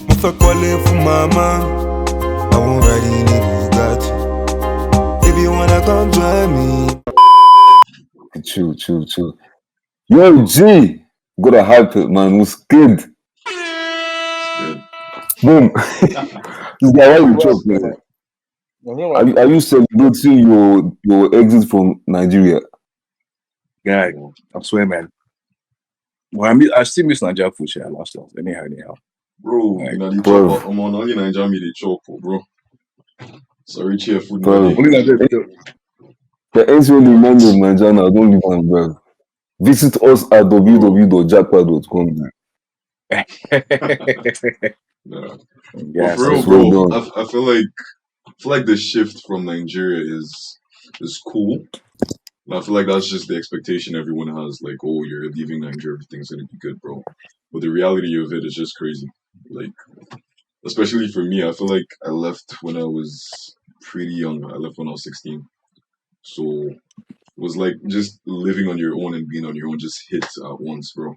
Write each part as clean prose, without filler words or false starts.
If I call it for mama, I won't ride in a Bugatti. If you wanna come join me. Chill. Yo, G, gotta hype it, man. What's good? Boom. This guy, why you chop, man? Are you celebrating your exit from Nigeria? Guy, I swear, man. Well, I still miss Nigeria food, shit. I lost it. Anyhow. Bro, Like, you know, the chop, I'm on only Nigeria me the chop, bro. Sorry, cheer food, Bro. no. only Nigeria food. The ends when you mind of Nigeria, don't leave one, bro. Visit us at www.jackpot.com. Nah. Yeah, But for real, that's bro, well done. I feel like the shift from Nigeria is cool. And I feel like that's just the expectation everyone has. Like, oh, you're leaving Nigeria, everything's gonna be good, bro. But the reality of it is just crazy. Like, especially for me, I feel like I left when I was pretty young. I left when I was 16. So it was like just living on your own and being on your own just hit at once, bro.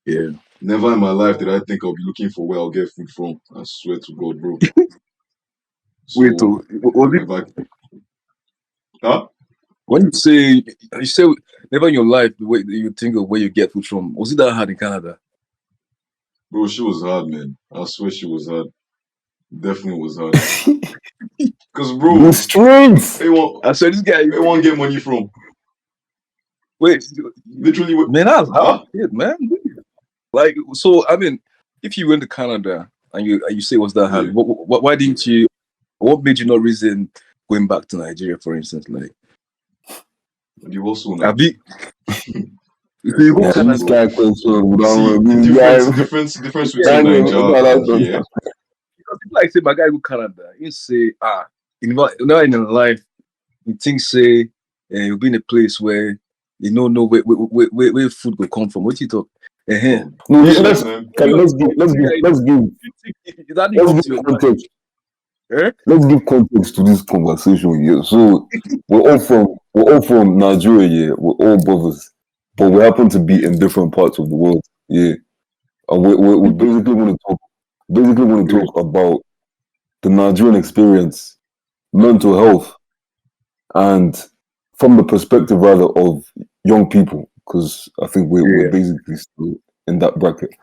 Yeah. Never in my life did I think I'll be looking for where I'll get food from. I swear to God, bro. So, Wait, was it? Huh? When you say never in your life the way you think of where you get food from, was it that hard in Canada? Bro, she was hard, man. I swear she was hard. Definitely was hard. Cause bro, The streets. I said this guy. They won't get money from. Wait, literally, man, that's hard, man. Like, so I mean, if you went to Canada and you say it was that hard, Yeah. why didn't you? What made you not reason going back to Nigeria, for instance? Like, you also know. This guy question. Difference between Nigeria and here. Because people like say my guy go Canada, you say now in life, you think say you'll be in a place where you don't know where food will come from. What you talk? No, let's give context. Let's give context to this conversation here. So we're all from Nigeria, yeah. We're all brothers, but we happen to be in different parts of the world, yeah. And we basically want to talk about the Nigerian experience, mental health, and from the perspective rather of young people, because I think we're basically still in that bracket.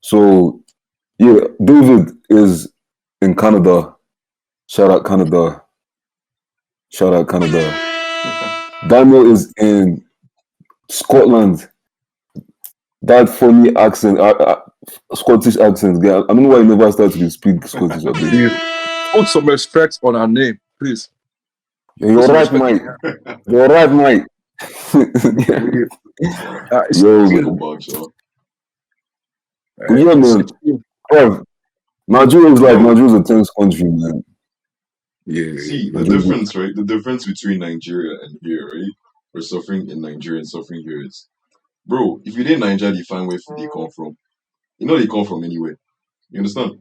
So yeah, David is in Canada. Shout out Canada. Daniel is in Scotland. That funny accent, Scottish accent. I don't know why you never started to speak Scottish. Put some respect on our name, please. You're right, mate. You're right, mate. Yeah, man. Nigeria's a tense country, man. Yeah. See, the difference, right? The difference between Nigeria and here, right? We're suffering in Nigeria and suffering here is, bro, if you didn't Nigeria, you find where they come from. You know they come from anywhere. You understand?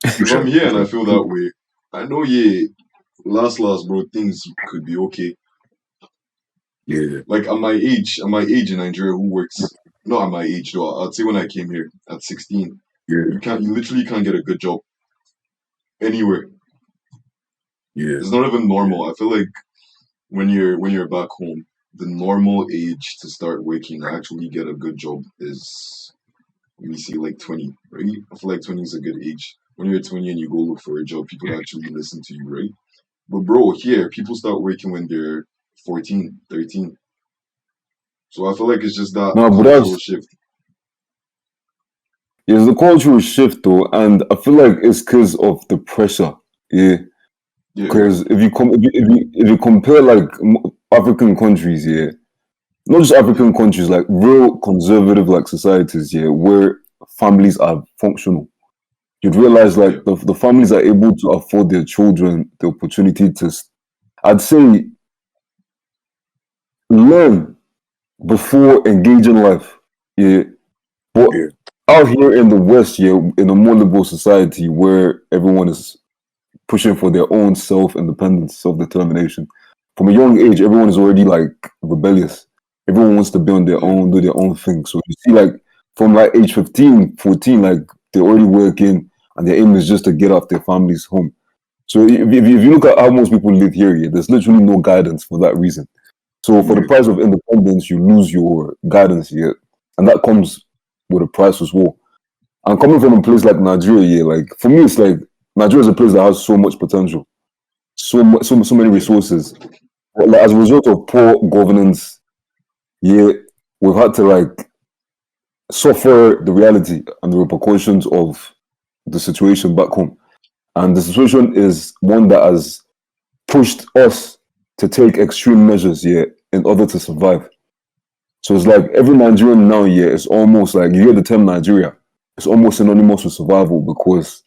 If I'm here and I feel that way, I know, last, bro, things could be okay. Yeah. Like at my age in Nigeria, who works, not at my age though, I'd say when I came here at 16, you literally can't get a good job anywhere. Yeah. It's not even normal. I feel like when you're back home, the normal age to start working, actually get a good job is, let me see, like 20, right? I feel like 20 is a good age. When you're 20 and you go look for a job, people actually listen to you, right? But bro, here, people start working when they're 14, 13. So I feel like it's just that cultural shift. It's the cultural shift though, and I feel like it's because of the pressure. Yeah. Because if you compare like African countries, yeah, not just African countries, like real conservative like societies, yeah, where families are functional, you'd realize like the families are able to afford their children the opportunity to, I'd say, learn before engaging life. Yeah. But out here in the West, yeah, in a more liberal society where everyone is pushing for their own self-independence, self-determination. From a young age, everyone is already like rebellious. Everyone wants to be on their own, do their own thing. So you see like from like age 15, 14, like they're already working and their aim is just to get off their family's home. So if you look at how most people live here, yeah, there's literally no guidance for that reason. So for the price of independence, you lose your guidance here, and that comes with a price as well. And coming from a place like Nigeria, yeah, like for me, it's like Nigeria is a place that has so much potential, so many resources. But like, as a result of poor governance, yeah, we've had to like suffer the reality and the repercussions of the situation back home. And the situation is one that has pushed us to take extreme measures, yeah, in order to survive. So it's like every Nigerian now, yeah, it's almost like you hear the term Nigeria, it's almost synonymous with survival because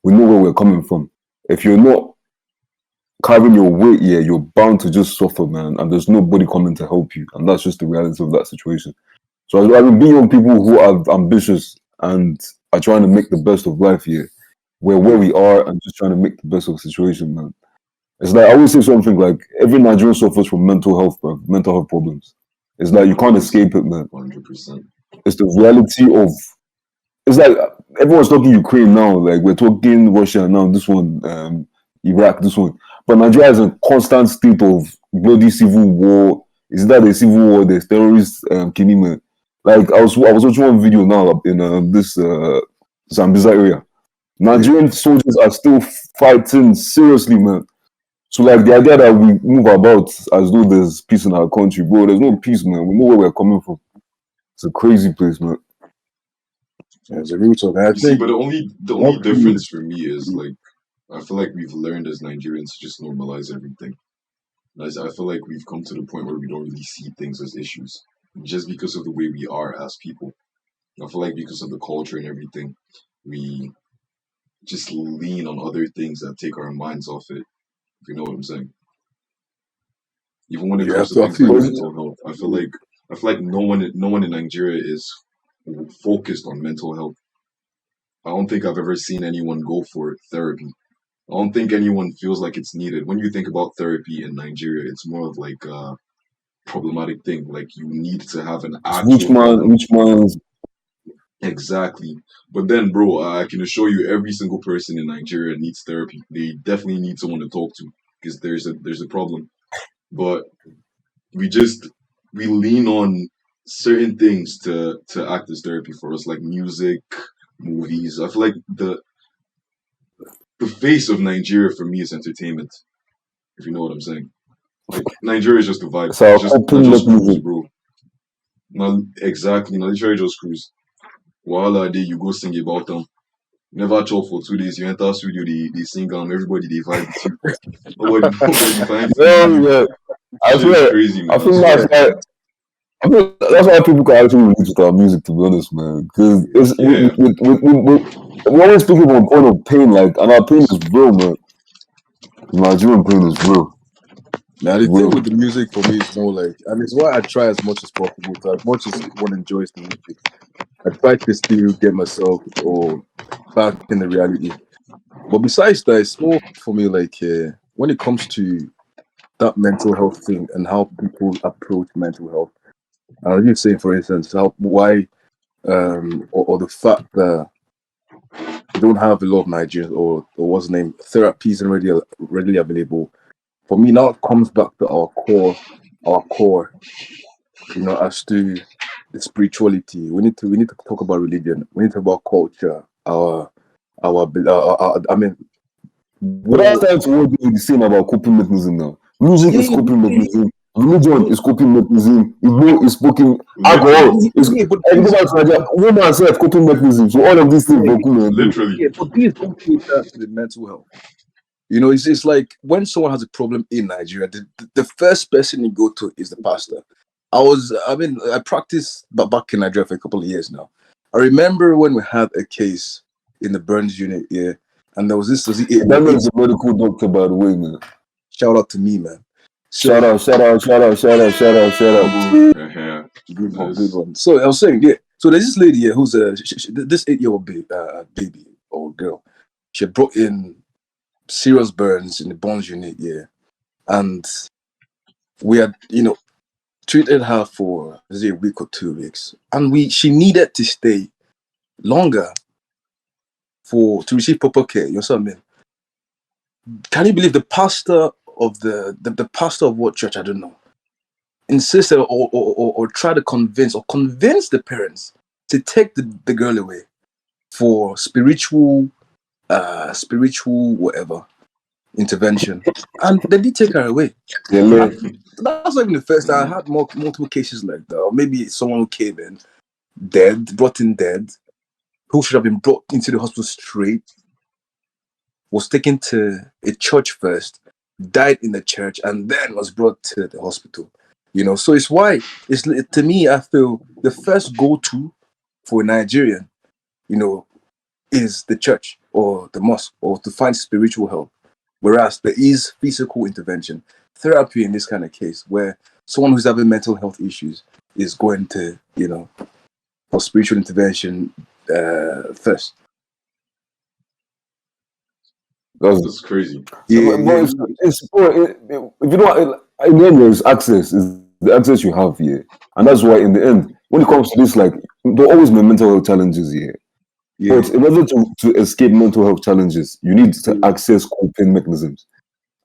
we know where we're coming from. If you're not carrying your weight, yeah, you're bound to just suffer, man, and there's nobody coming to help you. And that's just the reality of that situation. So I mean, being young people who are ambitious and are trying to make the best of life here, we're where we are and just trying to make the best of the situation, man. It's like I always say something like every Nigerian suffers from mental health, bro, mental health problems. It's like you can't escape it, man. 100%. It's the reality of. It's like everyone's talking Ukraine now, like we're talking Russia now. This one, Iraq, this one. But Nigeria is in constant state of bloody civil war. Is that a civil war? There's terrorists killing me. Like I was watching one video now in this Zambiza area. Nigerian soldiers are still fighting seriously, man. So like the idea that we move about as though there's peace in our country, bro, there's no peace, man. We know where we're coming from. It's a crazy place, man. Yeah, it's a real talk. I You see, think but the only difference for me is like I feel like we've learned as Nigerians to just normalize everything. I feel like we've come to the point where we don't really see things as issues just because of the way we are as people. I feel like because of the culture and everything, we just lean on other things that take our minds off it. If you know what I'm saying. Even when it yeah, comes to so I things like feel mental health, I feel like no one in Nigeria is focused on mental health. I don't think I've ever seen anyone go for therapy. I don't think anyone feels like it's needed. When you think about therapy in Nigeria, it's more of like a problematic thing. Like you need to have an It's actual problem. which man's Exactly. But then, bro, I can assure you, every single person in Nigeria needs therapy. They definitely need someone to talk to because there's a problem. But we just we lean on certain things to act as therapy for us, like music, movies. I feel like the face of Nigeria for me is entertainment. If you know what I'm saying. Like Nigeria is just a vibe. so It's just not coping just cruise, mechanism. bro. Not exactly. Not literally just cruise. Wahala day you go sing about them. Never chop for 2 days. You enter studio, they sing everybody they vibe with you. Nobody finds it Yeah, you. yeah. I Shit is swear, crazy, man. I I think that's swear. why I think that's why people can actually relate to our music, to be honest, man. Because it's Yeah. we always speak from a point of pain, like, and our pain is real, man. Nigerian pain is real. now It's the thing real. with the music for me is more like, and it's why I try as much as possible. So as much as one enjoys the music, I try to still get myself or back in the reality. But besides that, it's more for me like when it comes to that mental health thing and how people approach mental health. And I was saying, for instance, how why or the fact that we don't have a lot of Nigerians or what's the name therapies and readily available. For me, now it comes back to our core. You know, as to the spirituality. We need to talk about religion. We need to talk about culture. I mean, But that's what? time to what the same about coping mechanism now. Music is Yeah, coping mechanism. Religion yeah, is coping mechanism. Igbo is coping. Alcohol Literally. is. yeah, but And go these, back to Nigeria. Woman self coping mechanism. So all of these things yeah, for cool, bro. Literally. yeah, but these don't cater to the mental health. You know, it's like when someone has a problem in Nigeria, the first person you go to is the pastor. I practiced back in Nigeria for a couple of years now. I remember when we had a case in the Burns unit, yeah, and there was this, That man is a medical doctor, by the way, man. shout out to me, man. Shout So, out, shout out, shout out, shout out, shout out, shout out. Humble. good one, good Nice. one. So I was saying, yeah, so there's this lady here who's this 8-year-old baby or girl. She had brought in serious burns in the Burns unit, yeah, and we had, treated her for a week or 2 weeks, and she needed to stay longer. to receive proper care. You know what I mean? Can you believe the pastor of the pastor of what church? I don't know. Insisted or try to convince the parents to take the girl away for spiritual whatever intervention, and they did take her away. Yeah, That's not even the first time. I had multiple cases like that. Or maybe someone who came in dead, brought in dead, who should have been brought into the hospital straight, was taken to a church first, died in the church, and then was brought to the hospital. You know, so it's why it's to me. I feel the first go-to for a Nigerian, you know, is the church or the mosque or to find spiritual help. Whereas there is physical intervention, therapy in this kind of case, where someone who's having mental health issues is going to, you know, for spiritual intervention first. That's crazy. Yeah, but if you know, in the end, there's access. Is the access you have here, and that's why in the end, when it comes to this, like there always be mental health challenges here. yeah, But in order to escape mental health challenges, you need to access coping mechanisms.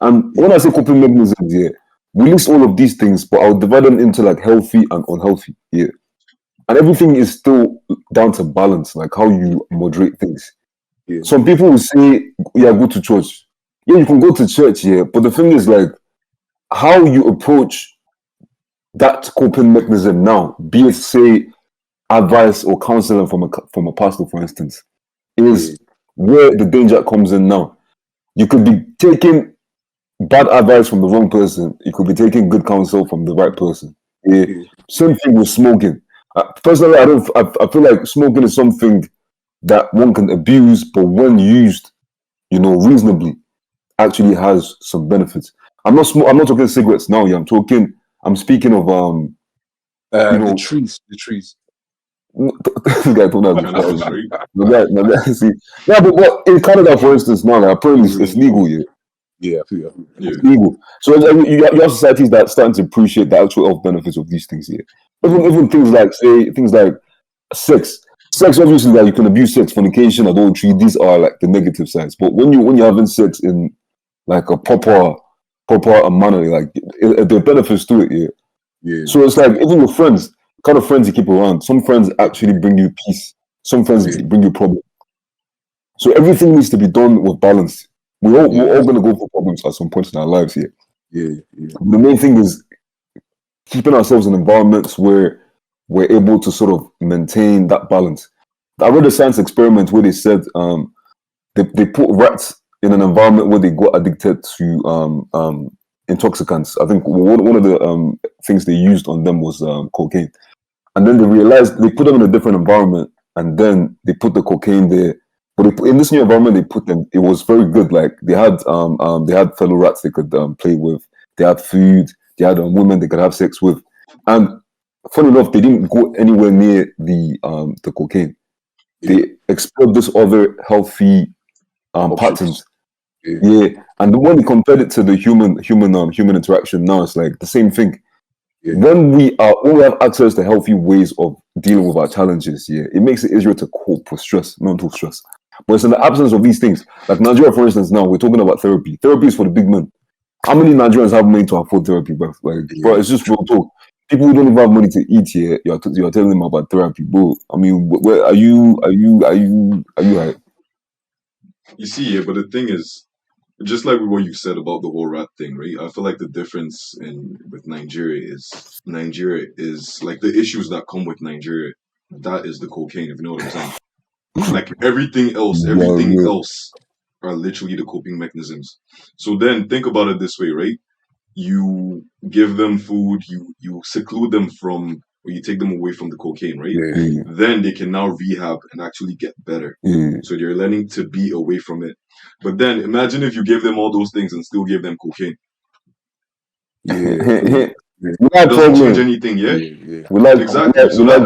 And when I say coping mechanisms here, we list all of these things, but I'll divide them into like healthy and unhealthy here. And everything is still down to balance, like how you moderate things. yeah, Some people will say, yeah, go to church. Yeah, you can go to church, yeah. But the thing is, like, how you approach that coping mechanism now, be it, say, advice or counseling from a pastor, for instance, is where the danger comes in now. You could be taking bad advice from the wrong person. You could be taking good counsel from the right person. Yeah. yeah, Same thing with smoking. Personally, I don't. I feel like smoking is something that one can abuse, but when used, you know, reasonably, actually has some benefits. I'm not talking cigarettes now. Yeah, I'm speaking of you know, the trees. this guy told that before. Cannabis, right? No, see, yeah, but in Canada, for instance, now like, apparently it's legal. Yeah, Yeah, I feel Yeah. it's legal. So you have societies that are starting to appreciate the actual health benefits of these things here. Even things like sex. Sex, obviously, that you can abuse sex, fornication, adultery. These are like the negative sides. But when you're having sex in like a proper manner, like there are benefits to it. Yeah. yeah, So it's like even with friends, kind of friends you keep around. Some friends actually bring you peace. Some friends Yeah. bring you problems. So everything needs to be done with balance. We're all gonna go for problems at some point in our lives here. yeah. The main thing is keeping ourselves in environments where we're able to sort of maintain that balance. I read a science experiment where they said they put rats in an environment where they got addicted to intoxicants. I think one of the things they used on them was cocaine. And then they realized they put them in a different environment, and then they put the cocaine there. But in this new environment, they put them. It was very good. Like they had fellow rats they could play with. They had food. They had women they could have sex with. And funny enough, they didn't go anywhere near the cocaine. They explored this other healthy patterns. Yeah. Yeah, and when we compared it to the human interaction now, it's like the same thing. Yeah. When we have access to healthy ways of dealing with our challenges, yeah, it makes it easier to cope with stress, mental stress. But it's in the absence of these things. Like Nigeria, for instance, now we're talking about therapy. Therapy is for the big men. How many Nigerians have money to afford therapy, bro? Like, bro, it's just real talk. People who don't even have money to eat here, you're telling them about therapy, bro. I mean, where are you? Right? You see, yeah, but the thing is, just like what you said about the whole rat thing, right? I feel like the difference in with Nigeria is like the issues that come with Nigeria. That is the cocaine, if you know what I'm saying. Like everything Yeah. else are literally the coping mechanisms. So then think about it this way, right? You give them food, you seclude them from, or you take them away from the cocaine, right? Yeah. Then they can now rehab and actually get better. Yeah. So you're learning to be away from it. But then imagine if you gave them all those things and still gave them cocaine. Yeah. We like It doesn't change problem. anything, yeah? Yeah. Exactly. So we like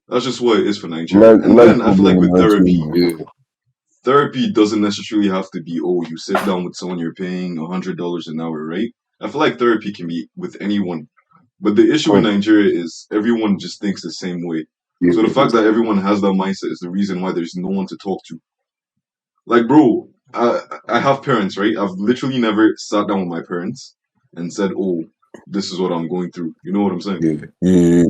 that's just what it is for we Nigeria. like And then I feel like problem with therapy, Yeah. therapy doesn't necessarily have to be, oh, you sit down with someone you're paying $100 an hour, right? I feel like therapy can be with anyone. But the issue in Correct. Nigeria is everyone just thinks the same way. Yeah. So the fact that everyone has that mindset is the reason why there's no one to talk to. Like, bro, I have parents, right? I've literally never sat down with my parents and said, "Oh, this is what I'm going through." You know what I'm saying? Yeah, Yeah.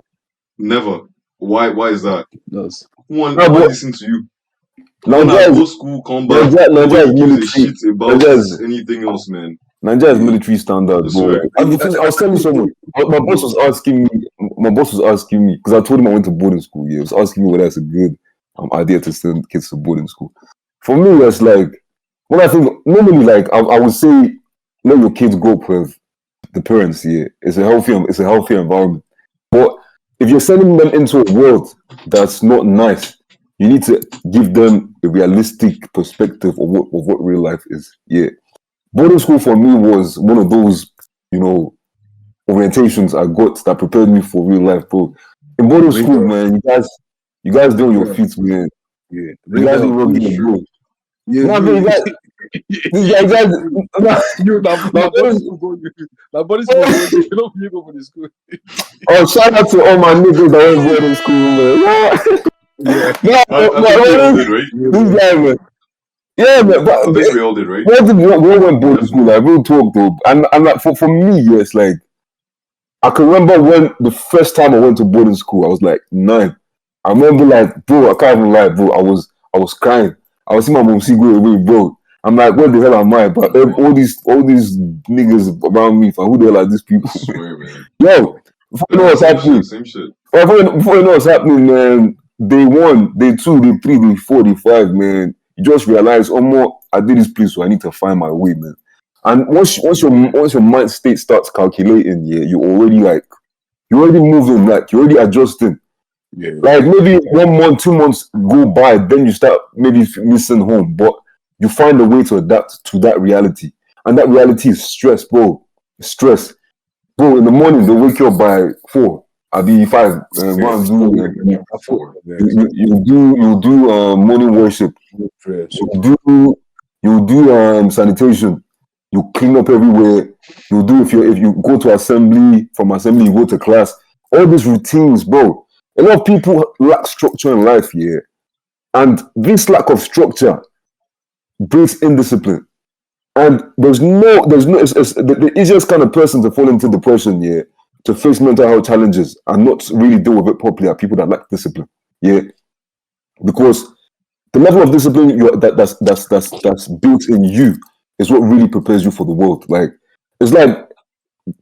Never. Why? Why is that? that's No, Who but listen to you? When I Nigeria go is school, come back, Nigeria nobody is gives a military. shit about anything else, man. Nigeria is yeah. military standard, I bro. swear. And the thing, I was telling someone, my boss was asking me, because I told him I went to boarding school. Yeah, he was asking me whether it's a good idea to send kids to boarding school. For me, it's like, when I think, normally, like, I would say, let your kids grow up with the parents. Yeah, it's a healthy environment. But if you're sending them into a world that's not nice, you need to give them a realistic perspective of what real life is. Yeah. Boarding school for me was one of those, you know, orientations I got that prepared me for real life, bro. In boarding Bring school, her. man, you guys do on your Yeah, feet, man. yeah. You Bring guys her. do Push rugged, through. bro. Yeah, No, bro, you. you guys, You no, now body school go. Now body school go. You know you go for the school. oh, shout out to all my niggas that went boarding school, man. Yeah, No, I think we all no, did, right? yeah, this yeah. guy, man. Yeah, man, I think we all did, right? what did we went boarding school? Definitely. Like, real talk, though. And like, for me, yes, like, I can remember when the first time I went to boarding school, I was like 9. I remember, like, bro, I can't even lie, bro. I was crying. I was seeing my mom see go away, bro. I'm like, what the hell am I? But all these niggas around me, who the hell are these I people? swear, man. Yo, before you know what's Same happening, shit, same shit. before you know what's happening, man. Day 1, day 2, day 3, day 4, day 5, man. You just realize, oh, more, I did this place, so I need to find my way, man. And once your mind state starts calculating, yeah, you're already moving, like you're already adjusting. Yeah. Like maybe 1 month, 2 months go by, then you start maybe missing home, but you find a way to adapt to that reality, and that reality is stress, bro. Stress, bro. In the morning they wake you up by 4. I'll be 5. Go and do. Four. You do morning worship. You do sanitation. You clean up everywhere. You do if you go to assembly, from assembly you go to class. All these routines, bro. A lot of people lack structure in life, yeah. And this lack of structure breeds indiscipline. And it's the easiest kind of person to fall into depression, yeah, to face mental health challenges and not really deal with it properly are people that lack discipline, yeah. Because the level of discipline that's built in you is what really prepares you for the world. Like, it's like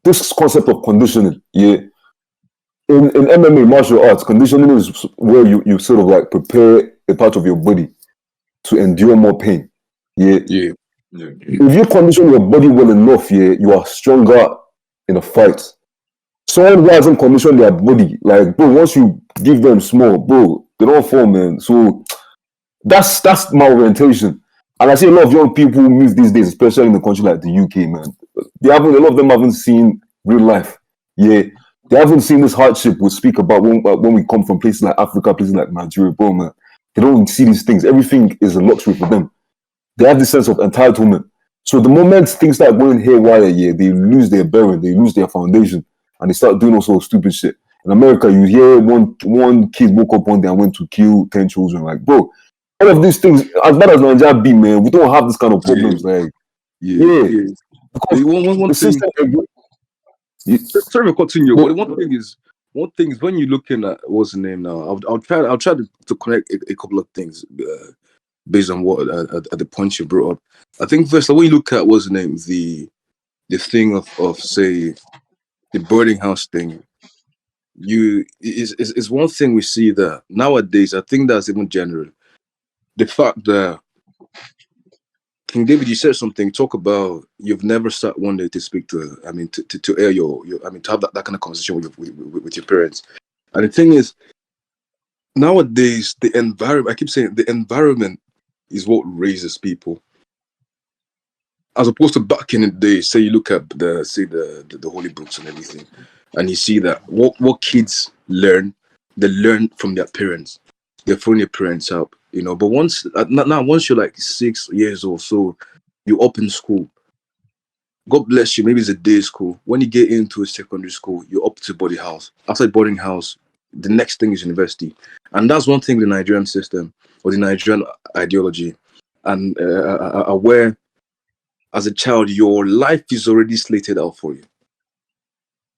this concept of conditioning, yeah. In MMA martial arts, conditioning is where you sort of like prepare a part of your body to endure more pain. Yeah. Yeah. Yeah. If you condition your body well enough, yeah, you are stronger in a fight. Someone who hasn't conditioned their body, like, bro, once you give them small, bro, they don't fall, man. So that's my orientation. And I see a lot of young people who move these days, especially in a country like the UK, man. A lot of them haven't seen real life. Yeah. They haven't seen this hardship we speak about when we come from places like Africa, places like Nigeria, bro, man. They don't see these things. Everything is a luxury for them. They have this sense of entitlement. So the moment things start going haywire, yeah, they lose their bearing, they lose their foundation, and they start doing all sorts of stupid shit. In America, you hear one kid woke up one day and went to kill 10 children. Like, bro, all of these things, as bad as Nigeria be, man, we don't have this kind of problems. Like, yeah, because One the thing. system. Sorry to continue, No, but one thing is when you're looking at what's the name now. I'll try to connect a couple of things based on what at the point you brought up. I think first, when you look at what's the name, the thing of say the boarding house thing, is one thing we see that nowadays. I think that's even general. The fact that King David, you said something. Talk about you've never sat one day to speak to. I mean, to air your. I mean, to have that kind of conversation with your parents. And the thing is, nowadays the environment. I keep saying the environment is what raises people, as opposed to back in the day. Say you look at the holy books and everything, and you see that what kids learn, they learn from their parents. They're throwing their parents up, you know. But once now, once you're like 6 years or so, you're up in school. God bless you. Maybe it's a day school. When you get into a secondary school, you're up to boarding house. After boarding house, The next thing is university. And that's one thing the Nigerian system or the Nigerian ideology and where as a child, your life is already slated out for you.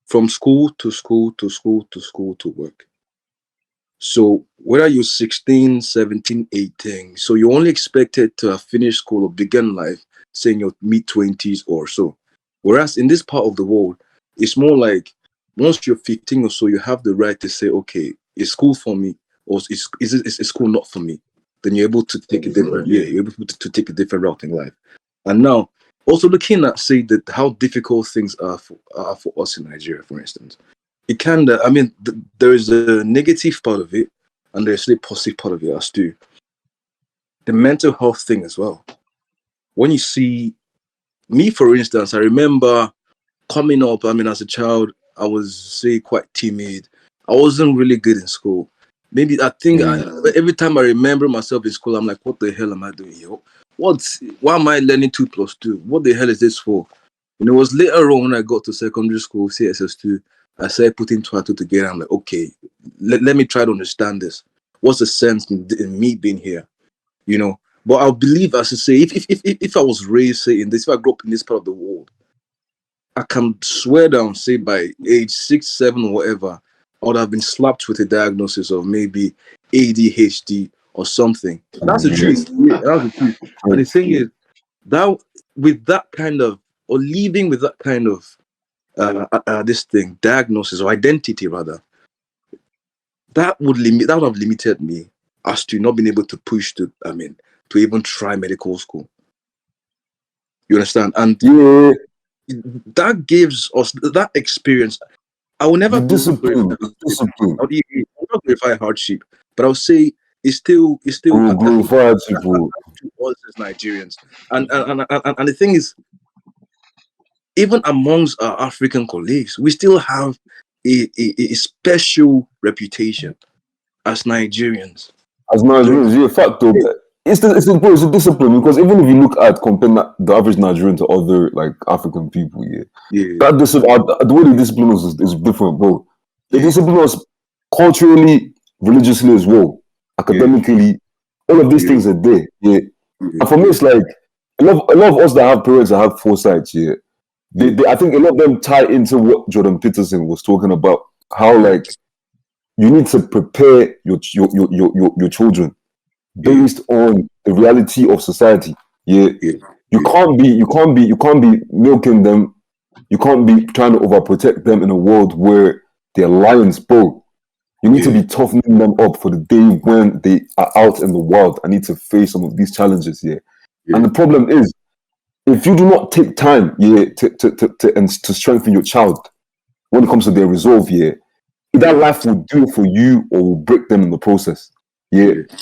From school to school to school to school to work. So whether you're 16, 17, 18, so you're only expected to have finished school or begun life, say in your mid-20s or so. Whereas in this part of the world, it's more like once you're 15 or so, you have the right to say, okay, is school for me or is school not for me? Then you're able to take a different, you're able to take a different route in life. And now, also looking at, say, that how difficult things are for us in Nigeria, for instance. It can, there is a negative part of it, and there's a positive part of it as to the mental health thing as well. When you see me, for instance, I remember coming up, as a child, I was, say, quite timid. I wasn't really good in school. Maybe I think every time I remember myself in school, I'm like, what the hell am I doing here? Why am I learning 2 + 2? What the hell is this for? And it was later on when I got to secondary school, CSS2, I started putting 2 and 2 together. I'm like, okay, let me try to understand this. What's the sense in me being here? But I believe, as I say, if I was raised, say, in this, if I grew up in this part of the world, I can swear down, say, by age 6, 7, whatever, I would have been slapped with a diagnosis of maybe ADHD or something. That's the truth. Yeah, that's the truth. And the thing is, that with that kind of, or living with that kind of this thing, diagnosis or identity rather, that would have limited me as to not being able to push to even try medical school. You understand? And that gives us that experience. I will never discipline. I'll not glorify hardship, but I'll say it's still glorify hardship to us as Nigerians. And the thing is, even amongst our African colleagues, we still have a special reputation as Nigerians. As Nigerians, yeah, fact though. It's a discipline, because even if you look at comparing the average Nigerian to other like African people, that discipline, the way they discipline us is different, bro. They discipline us culturally, religiously as well, academically. All of these things are there, And for me, it's like a lot of us that have parents that have foresight, They, I think a lot of them tie into what Jordan Peterson was talking about. How like you need to prepare your children based on the reality of society. You can't be milking them. You can't be trying to overprotect them in a world where they're lions, bro. You need to be toughening them up for the day when they are out in the wild and need to face some of these challenges. And the problem is, if you do not take time, to strengthen your child when it comes to their resolve, that life will do it for you or will break them in the process.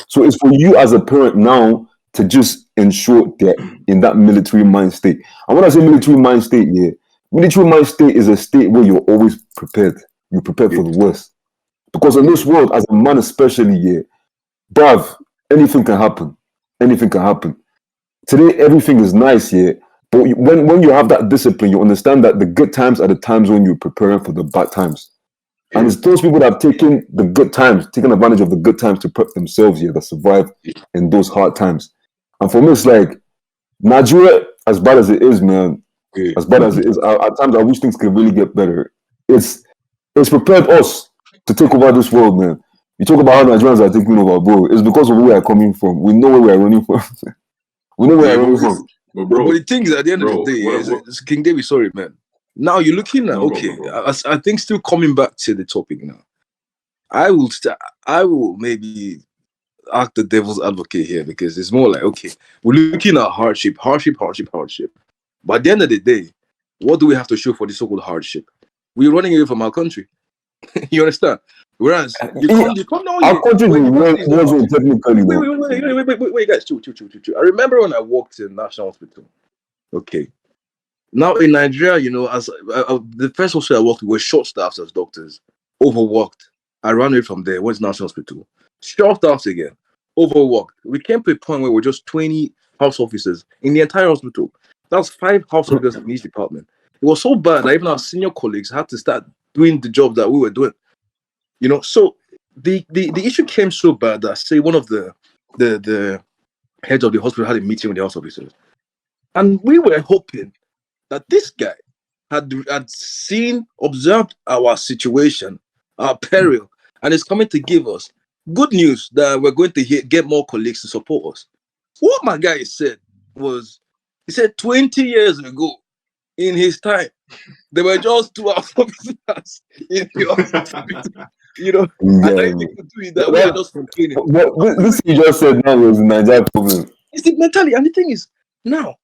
So it's for you as a parent now to just ensure they're in that military mind state. And when I say military mind state, military mind state is a state where you're always prepared. You're prepared for the worst. Because in this world, as a man especially, bruv, anything can happen. Anything can happen. Today, everything is nice, but when you have that discipline, you understand that the good times are the times when you're preparing for the bad times. And it's those people that have taken the good times, taken advantage of the good times to prep themselves, that survive in those hard times. And for me, it's like, Nigeria, as bad as it is, man, as bad as it is, at times I wish things could really get better. It's prepared us to take over this world, man. You talk about how Nigerians are taking over, bro. It's because of where we are coming from. We know where we are running from. We know where we are running from. But the thing is, at the end of the day, it's King David, sorry, man. Now you're looking at, I think still coming back to the topic now. I will maybe act the devil's advocate here, because it's more like, okay, we're looking at hardship. But at the end of the day, what do we have to show for this so-called hardship? We're running away from our country. You understand? Whereas you come now. Our country wasn't technically. Wait, guys, chill. I remember when I walked in National Hospital. Okay. Now in Nigeria, as the first hospital I worked with were short staffed as doctors, overworked. I ran away from there, went to National Hospital. Short staffed again, overworked. We came to a point where we're just 20 house officers in the entire hospital. That's 5 house officers in each department. It was so bad that even our senior colleagues had to start doing the job that we were doing. So the issue came so bad that say one of the heads of the hospital had a meeting with the house officers, and we were hoping that this guy had observed our situation, our peril, and is coming to give us good news that we're going to get more colleagues to support us. What my guy said was, he said 20 years ago, in his time, there were just 2 house officers in the hospital. You know, and anything to do with that, we are just complaining. But this you just said now was a Nigerian problem. It's the mentality, and the thing is, now,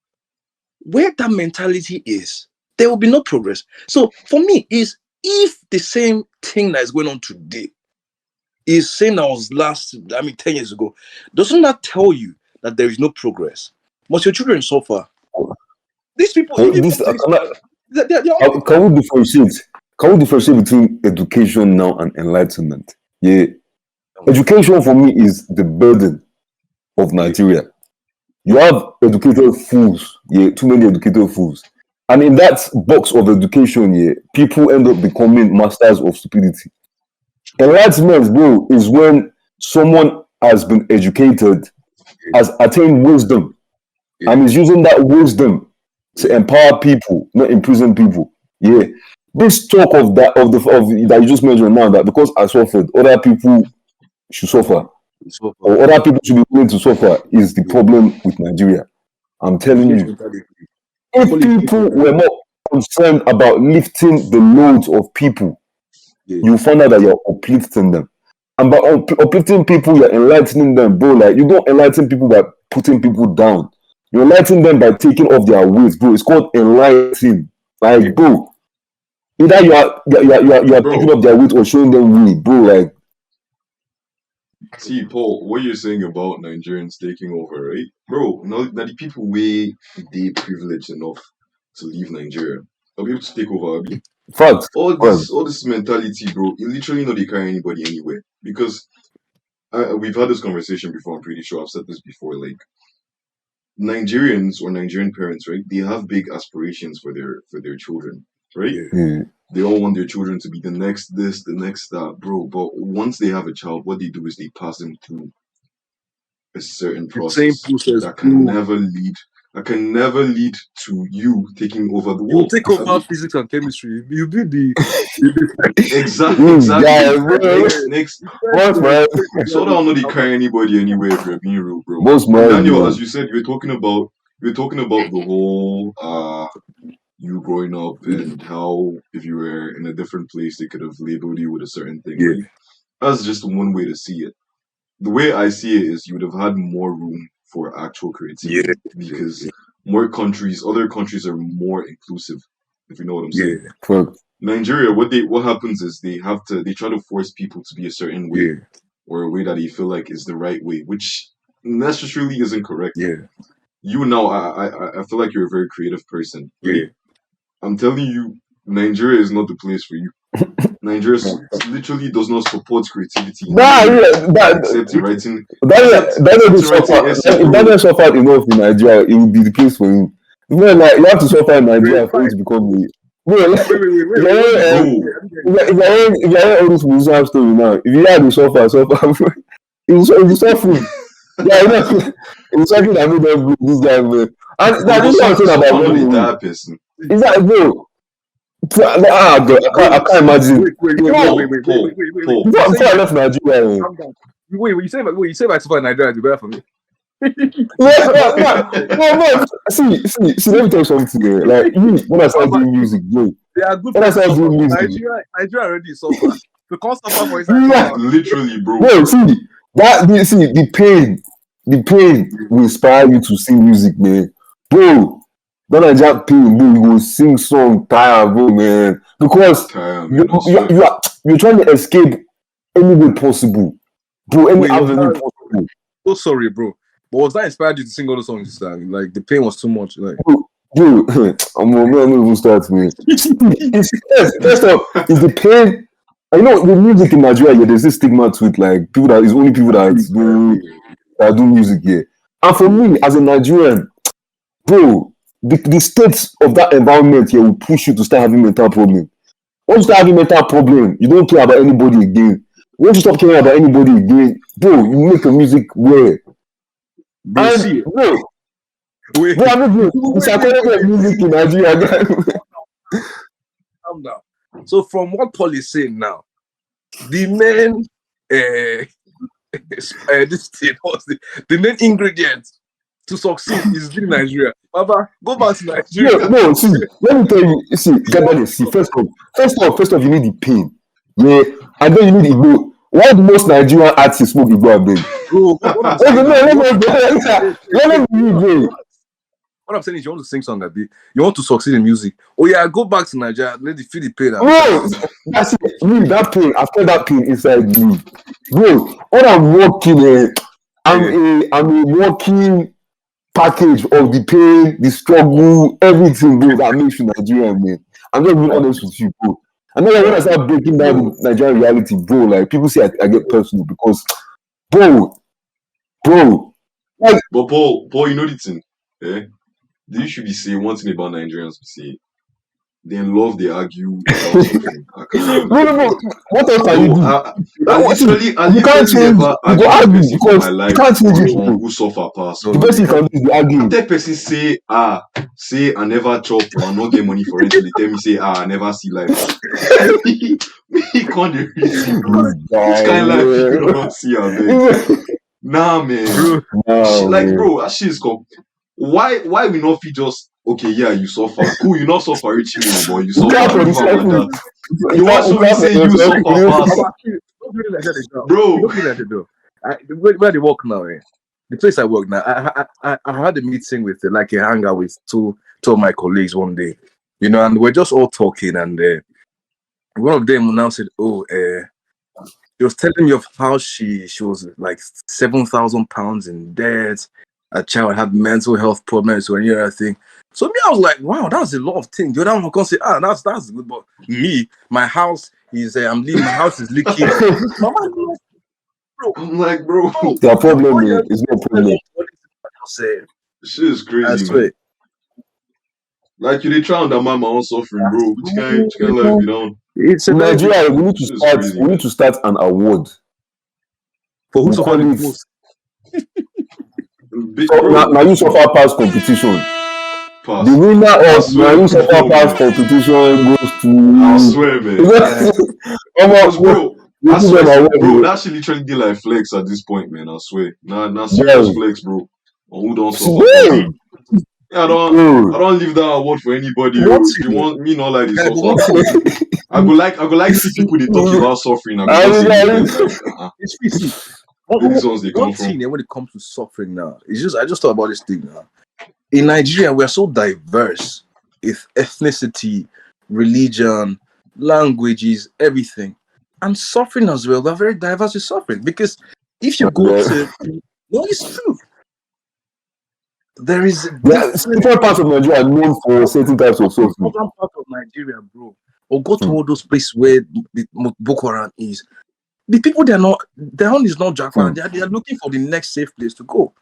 where that mentality is, there will be no progress. So for me, is if the same thing that is going on today is same that was 10 years ago, doesn't that tell you that there is no progress? Must your children suffer? These people, Can we differentiate? Can we differentiate between education now and enlightenment? Yeah, education for me is the burden of Nigeria. You have educated fools, yeah, too many educated fools. And in that box of education, yeah, people end up becoming masters of stupidity. Enlightenment, bro, is when someone has been educated, has attained wisdom, and is using that wisdom to empower people, not imprison people. Yeah. This talk of that you just mentioned now, that because I suffered, other people should suffer. Or other people should be willing to suffer, is the problem with Nigeria. I'm telling you. If people were more concerned about lifting the loads of people, you find out that you're uplifting them. And by uplifting people, you're enlightening them, bro. Like, you don't enlighten people by putting people down. You enlighten them by taking off their weight, bro. It's called enlightening. Like, bro, either you are picking up their weight or showing them way, bro. Like, see, Paul, what you're saying about Nigerians taking over, right? Bro, now the people way they privileged enough to leave Nigeria, are be able to take over. facts. All this mentality, bro, you literally know they carry anybody anywhere. Because we've had this conversation before, I'm pretty sure I've said this before, like, Nigerians or Nigerian parents, right? They have big aspirations for their children, right? Yeah. They all want their children to be the next this, the next that, bro. But once they have a child, what they do is they pass them through a certain process that can never lead to you taking over the world. You take over physics and chemistry. You be the exactly. Next. So that I'm not carry anybody anywhere if you're being real, bro. Daniel, as you said, you're talking about the whole you growing up and how if you were in a different place they could have labeled you with a certain thing. Yeah. Right? That's just one way to see it. The way I see it is you would have had more room for actual creativity because other countries are more inclusive, if you know what I'm saying. Yeah. Nigeria, what happens is they try to force people to be a certain way or a way that they feel like is the right way, which necessarily isn't correct. Yeah. You now, I feel like you're a very creative person. Right? Yeah. I'm telling you, Nigeria is not the place for you. Nigeria literally does not support creativity. Except in writing. If Daniel suffered enough in Nigeria, it would be the place for him. You know, like, you have to suffer in Nigeria for it to become a. If you're all this musician story now, if you had to suffer, it was suffering. Yeah, you know, it was something that made them bring this guy, man. And that's what I'm saying about money. That person. Is that, bro? I can't imagine. Wait. Before I left Nigeria. Wait, you say my super Nigeria is better for me. No. See, let me tell you something. Like, when I started doing music, bro. They are good. When I started doing music, Nigeria already suffer. The cost of for example. Literally, bro. Bro, the pain will inspire you to sing music, man. Bro, don't I just pain, bro? You go sing song, tired, bro, man. Because you're trying to escape any way possible, bro. Any avenue possible. So sorry, bro. But was that inspired you to sing all the songs? Like the pain was too much. Like, bro, I'm not even start, man. First off, it's the pain. I know the music in Nigeria, there's this stigma to it, like it's only people that do music here. And for me, as a Nigerian, bro, the state of that environment here will push you to start having mental problem. Once you start having mental problem, you don't care about anybody again. Once you stop caring about anybody doing, bro, you make your music where. Bro, And see, bro, wait, I mean, the psychology of music in Nigeria. calm down. So from what Paul is saying now, the main this thing was the main ingredient to succeed is in Nigeria. Baba, go back to Nigeria. No, see, let me tell you, see, gather see, first off, you need the pain. Yeah, and then you need Igbo. Why do most Nigerian artists smoke Igbo and beg? Bro, what I'm Okay, saying no, now, let me bro. what I'm saying is you want to sing song, Abi. You want to succeed in music. Oh yeah, go back to Nigeria, let the feel the pain. Bro, that's it. Me, that pain, after that pain inside me. Bro, when I'm working, I'm a working package of the pain, the struggle, everything, bro, that makes you Nigerian, man. I'm not being honest with you, bro. And then when I start breaking down the Nigerian reality, bro, like people say I get personal because, bro, like, But Paul, you know the thing, eh? They should be saying one thing about Nigerians. Be say they love they argue without suffering. I can't even lie. no. What else can you Bro, do? I You can't literally change. never You go argue with argue person for my because you life can't change it, on bro. who suffer past. No, The no, best you thing you can do is be I arguing. tell person say I never chop or I not get money for rent till they tell me say I never see life. me can't dey reason, bro. This Which guy, kind of life you man. not see, I beg. Nah, man. Nah, Like, man. bro, that shit is come. Why we not feel just okay? Yeah, you suffer. Cool, you not suffer rich me, but you You suffer. clap for Leave am like yourself. that. You want You somebody clap say for you yourself. suffer Baba, pass, don't do it like that, though. bro. Don't do it like that, though. Where they work now, eh? The place I work now, I had a meeting with like a hangout with two of my colleagues one day, and we're just all talking, and one of them now said, "Oh, she was telling me of how she was like £7,000 in debt. A child had mental health problems or any other thing. So me, I was like, wow, that's a lot of things. The other one can say, that's good. But me, my house is I'm leaving, my house is leaking. Mama, bro, I'm like, bro, Their problem, man. It's no problem. shit is I crazy, swear. man. Like you, they try undermine my own suffering, bro. Which kind of life you know? It's a In very big Nigeria, Shit is crazy, we need man. to start an award. for who We suffer call the it most. Big so, bro, now you suffer past competition. pass. The winner I of swear, now you suffer bro, past man. competition goes I to swear, man. Because, bro, we I give swear, them bro, award. that shit literally did like flex at this point, man. I swear. Nah, serious Bro, flex, bro. On who don't suffer pass. bro, Yeah, I bro. don't leave that award for anybody. One Oh. If you thing, want me not like they guy, but suffer, one thing, I go like see people they talk about suffering. I go I just mean, say make I them mean, like, it's easy. where these ones they come One from. thing when it comes to suffering now, I just thought about this thing now. In Nigeria, we're so diverse with ethnicity, religion, languages, everything. And suffering as well. We're very diverse with suffering. Because if you go to no, it's true. There is different parts of Nigeria are known for certain types of suffering. northern part of Nigeria, bro. Or go to all those places where the Boko Haram is. The people their own is not Japan. They are looking for the next safe place to go.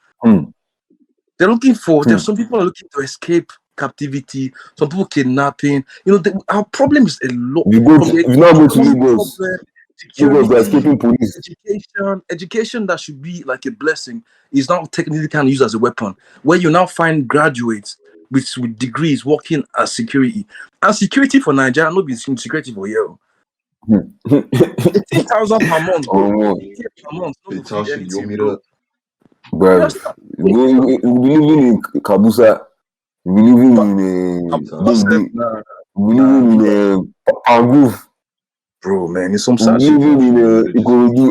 They're looking for. There's some people are looking to escape captivity. Some people kidnapping. Our problem is a lot. You now go to Lagos. Security, they're escaping police. education that should be like a blessing is now technically kind of used as a weapon. Where you now find graduates with degrees working as security, and security for Nigeria not be security for you. 18,000 per month, bro. 18,000 per month, not to feed You want me anything, to? Bro, we living in Kabusa. We living in Pangu. Bro, man, it's some We sad shit. living in Ikorodu.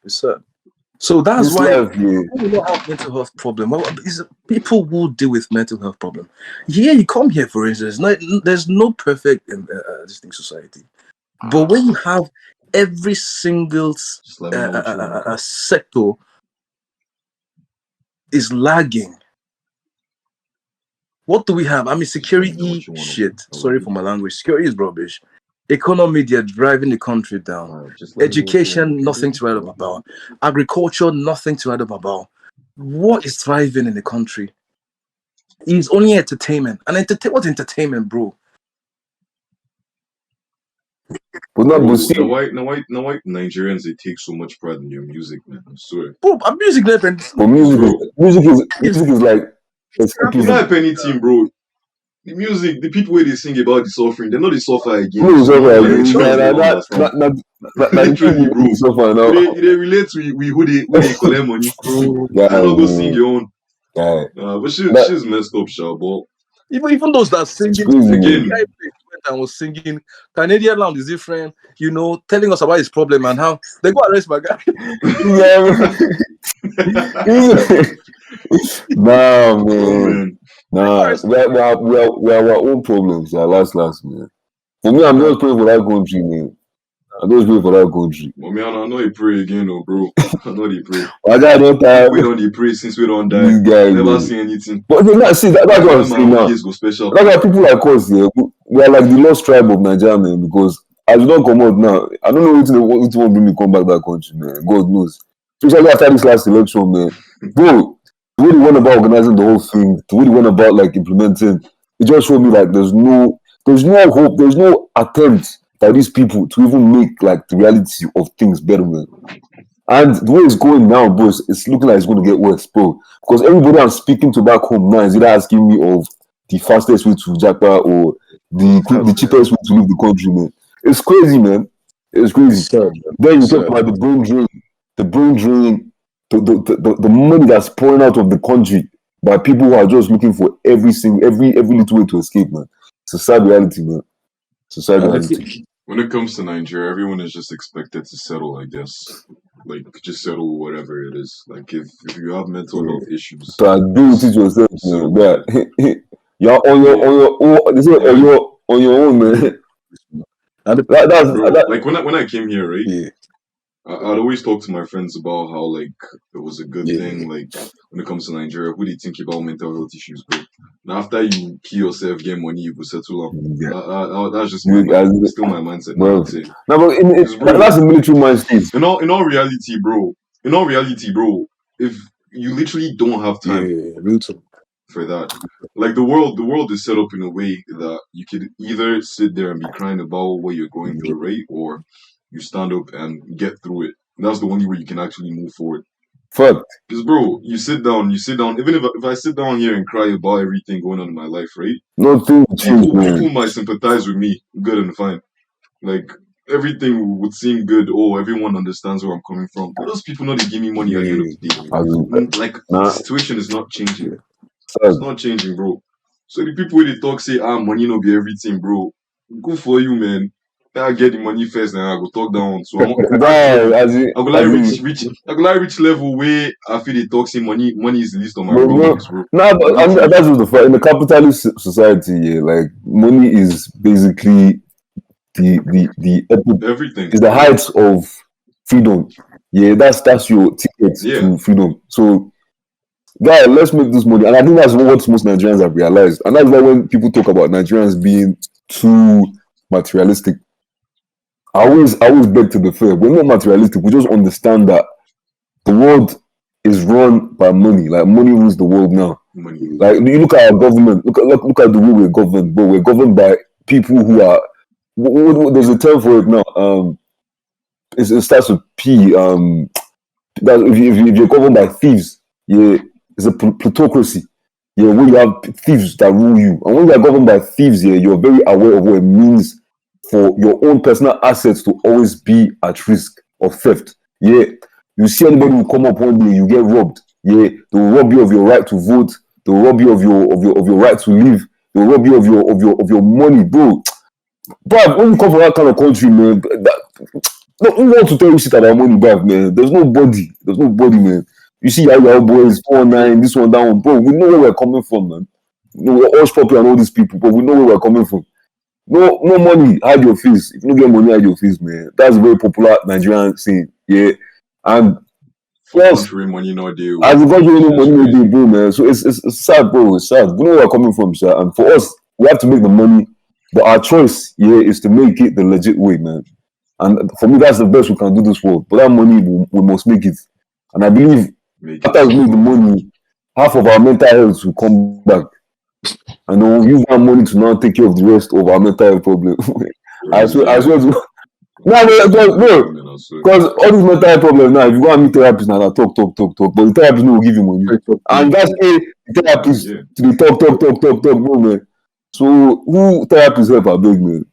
It's sad. So that's This why life, yeah. we don't have mental health problem. Well, people who deal with mental health problem. Yeah, you come here, for instance. There's no perfect distinct society, but when you have every single sector is lagging. What do we have? I mean, security shit. Sorry for my language. Security is rubbish. Economy, they're driving the country down. Education, nothing to write up about. Agriculture, nothing to write up about. What is thriving in the country? It's only entertainment. And what's entertainment, bro? But not, Bro, but see, now why Nigerians they take so much pride in your music, man? I swear. Bro, I'm music level. but music is like It's escapism. not anything, bro. The music, the people where they sing about the suffering, they're not the suffer again. No, So so you know where like, experience they don't understand. Literally, bro. so far now. They relate to who they collect money. Yeah, I don't go sing your own. yeah. But That- she's messed up, Sha. But Even those that singing, It's crazy, the again, guy went and was singing Canadian Lounge is different, telling us about his problem and how they go arrest my guy. Nah, oh, man. man. Nah, we have our own problems. Yeah, last, man. For me, I'm just praying for that country, man. I'm just praying for that country. But me, I know they pray again, oh, bro. I know they pray. I don't time. We don't they pray since we don't die. These guys, Never man. see anything. But then, see, that's what I'm saying now. Go special. That's why people like us, yeah, we are like the lost tribe of Nigeria, man, because as we don't come out now, I don't know what they want to bring me come back that country, man. God knows. Especially after this last election, man. Bro, the way they went about organizing the whole thing, the way they went about like implementing, it just showed me like there's no hope, there's no attempt by these people to even make like the reality of things better, man. And the way it's going now, bro, it's looking like it's going to get worse, bro. Because everybody I'm speaking to back home now is either asking me of the fastest way to Japa or the cheapest way to leave the country, man. It's crazy, man. It's crazy. Sad, Then you talk about the brain drain, the money that's pouring out of the country by people who are just looking for every little way to escape, man. It's a sad reality, man. It's a sad reality. When it comes to Nigeria, everyone is just expected to settle, I guess. Like, just settle whatever it is. Like, if you have mental health issues. So I do it yourself, man. Yeah. You're on your own. This is on your own, man. Like when I came here, right? Yeah. I'd always talk to my friends about how like it was a good thing. Like when it comes to Nigeria, who do you think about mental health issues, bro? Now after you kill yourself, get money, you go settle up. Yeah. That's just still my mindset. Bro. No, but that's a military mindset. In all reality, bro. If you literally don't have time for that, like the world is set up in a way that you could either sit there and be crying about what you're going through, right, or you stand up and get through it. And that's the only way you can actually move forward. Fuck. Because, bro, you sit down. Even if I sit down here and cry about everything going on in my life, right? People might sympathize with me, good and fine. Like, everything would seem good. Oh, everyone understands where I'm coming from. But those people know they give me money at the end of the day. Like, the situation is not changing. It's not changing, bro. So the people where they talk say, money no be everything, bro. Good for you, man. I get the money first, and I go talk down. So I go reach level where I feel the talk say money is the least of my problems, bro. But that's just the fact. In the capitalist society, yeah, like money is basically the everything. It's the height of freedom. Yeah, that's your ticket to freedom. So, guy, let's make this money, and I think that's what most Nigerians have realized. And that's why when people talk about Nigerians being too materialistic, I always beg to differ. We're not materialistic. We just understand that the world is run by money. Like money rules the world now. Money. Like you look at our government. Look at the way we're governed. But we're governed by people who are. There's a term for it now. It starts with P. That if you're governed by thieves, yeah, it's a plutocracy. Yeah, when you have thieves that rule you, and when you are governed by thieves, yeah, you're very aware of what it means for your own personal assets to always be at risk of theft. Yeah, you see anybody who come up one day, you get robbed. Yeah, they will rob you of your right to vote. They will rob you of your right to live. They will rob you of your money, bro. But when you come from that kind of country, man, who want to tell you shit about money, bruv, man? There's nobody, man. You see our boys, 419, this one, that one, bro. We know where we're coming from, man. We're all popular and all these people, but we know where we're coming from. No money, hide your face. If you don't get money, hide your face, man. That's a very popular Nigerian saying, yeah. And plus, money no deal. As the country money no deal, bro, man. So it's sad, bro. It's sad. We know where we're coming from, sir. And for us, we have to make the money. But our choice, yeah, is to make it the legit way, man. And for me, that's the best we can do this world. But that money, we must make it. And I believe after we make the money, half of our mental health will come back. And then we'll use that money to now take care of the rest of our mental health problem. I swear to Women, I swear. because all these mental health problems now, if you go and meet therapists now, talk, but the therapist no will give you money. And that's the therapist Yeah. to the talk, no man. So who therapists help a big man?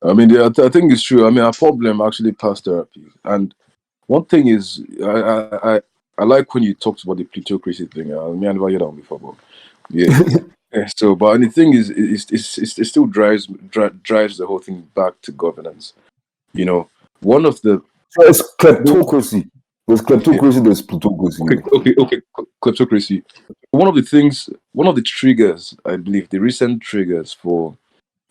I mean, I think it's true. I mean, our problem actually past therapy. And one thing is, I like when you talked about the plutocracy thing. I mean, I never heard that one before, but yeah. Yeah, so, but the thing is, it still drives the whole thing back to governance. You know, one of the So it's kleptocracy. There's kleptocracy, there's plutocracy. okay, kleptocracy. One of the triggers, I believe, the recent triggers for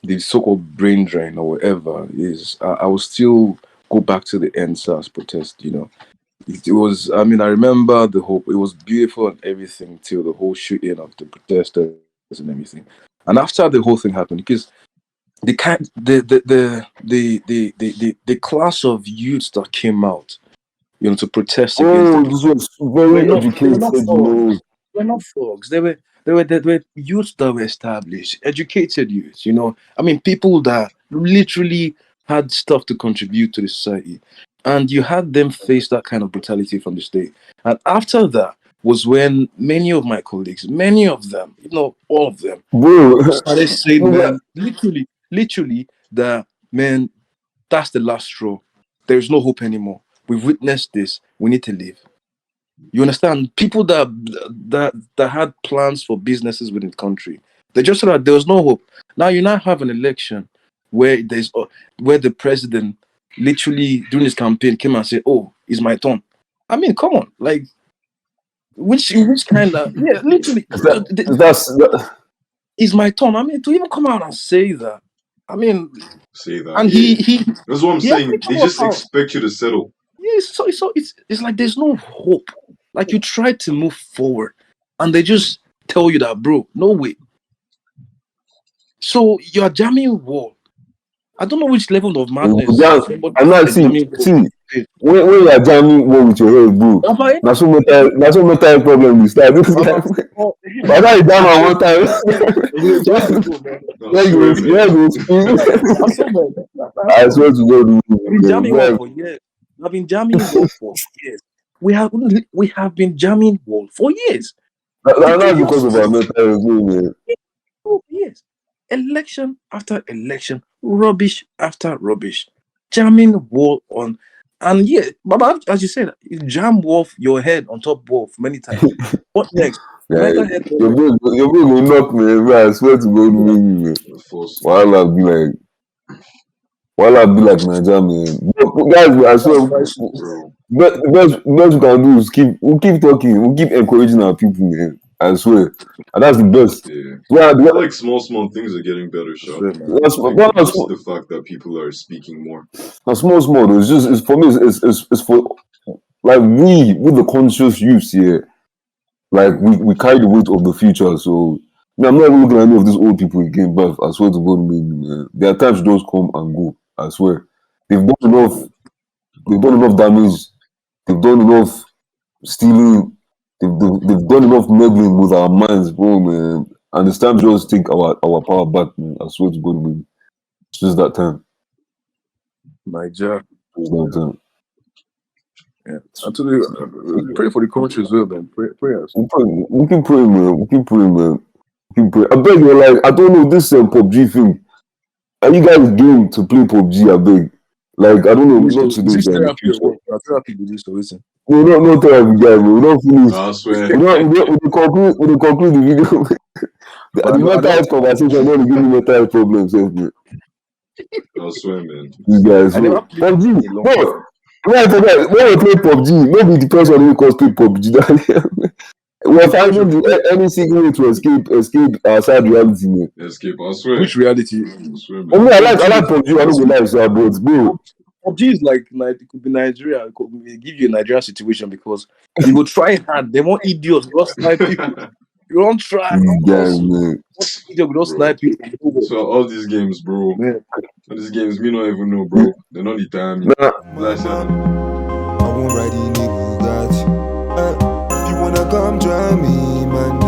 the so-called brain drain or whatever is, I will still go back to the NSAS protest. You know, it was. I mean, I remember the whole. It was beautiful and everything till the whole shooting of the protesters and everything. And after the whole thing happened, because the class of youths that came out, you know, to protest against This was very educated, we're not thugs. They were youths that were established, educated youths, you know. I mean, people that literally had stuff to contribute to the society. And you had them face that kind of brutality from the state. And after that was when many of my colleagues, many of them, you know, all of them, started saying, man, literally, that, man, that's the last straw. There's no hope anymore. We've witnessed this. We need to leave. You understand? People that had plans for businesses within the country, they just said that there was no hope. Now you now have an election where where the president literally during his campaign came and said, "Oh, it's my turn." I mean, come on, like which kind of literally it's my turn. I mean, to even come out and say that, I mean, Say that. and he that's what I'm saying. They just expect you to settle. Yeah, so it's like there's no hope. Like you try to move forward, and they just tell you that, bro, no way. So you're jamming wall. I don't know which level of madness. I'm not see. When you are jamming wall with your head, bro. That's what mental problem is. Like this guy. But now you jam at one time. I swear to God, I've been jamming wall for years. We have been jamming wall for years. That's because of our mental health, yes. Election after election, rubbish after rubbish, jamming wall on, and yeah, Baba, as you said, you jam wall your head on top wall many times. What next? Your brain will knock me, man. I swear to God, man. While I be like Nigeria, man. Guys, I swear, the best we can do is keep talking, we'll keep encouraging our people, man. I swear, and that's the best. Yeah. Like small things are getting better, Sha. That's the fact that people are speaking more. Now, small. It's for me. It's for like we the conscious youths here. Like we carry the weight of the future. So I'm not even looking at any of these old people again. But I swear to God, man, their times just come and go. I swear, they've done enough. They've done enough damage. They've done enough stealing. They've done enough meddling with our minds, bro, man. And it's time to just take our power back, man. I swear to God, man. It's just that time. My job. It's that time. Yeah. Actually, pray for the country as well, man. Prayers. We can pray, man. I beg you, like, I don't know this PUBG thing. Are you guys game to play PUBG? I beg. Like, I don't know. Not to do therapy do this, listen. No therapy, guy, man. We don't finish. I swear. We conclude the video. The mental health conversation don't give me mental health problems, man. I swear, man. You guys, PUBG. Bro, when we play PUBG, maybe the person who calls play PUBG. We're finding any single way to escape our sad reality, man. Escape, I swear. Which reality? I swear, man. I like PUBG. I don't go live, so but bro. PUBG is like it could be Nigeria. It could give you a Nigerian situation because you will try hard. They want idiots. You don't snipe people. You don't try. Man. You don't snipe people. So all these games, bro. Man. All these games, me not even know, bro. They're not the time. I won't ride in the Bugatti. If you wanna come join me, man.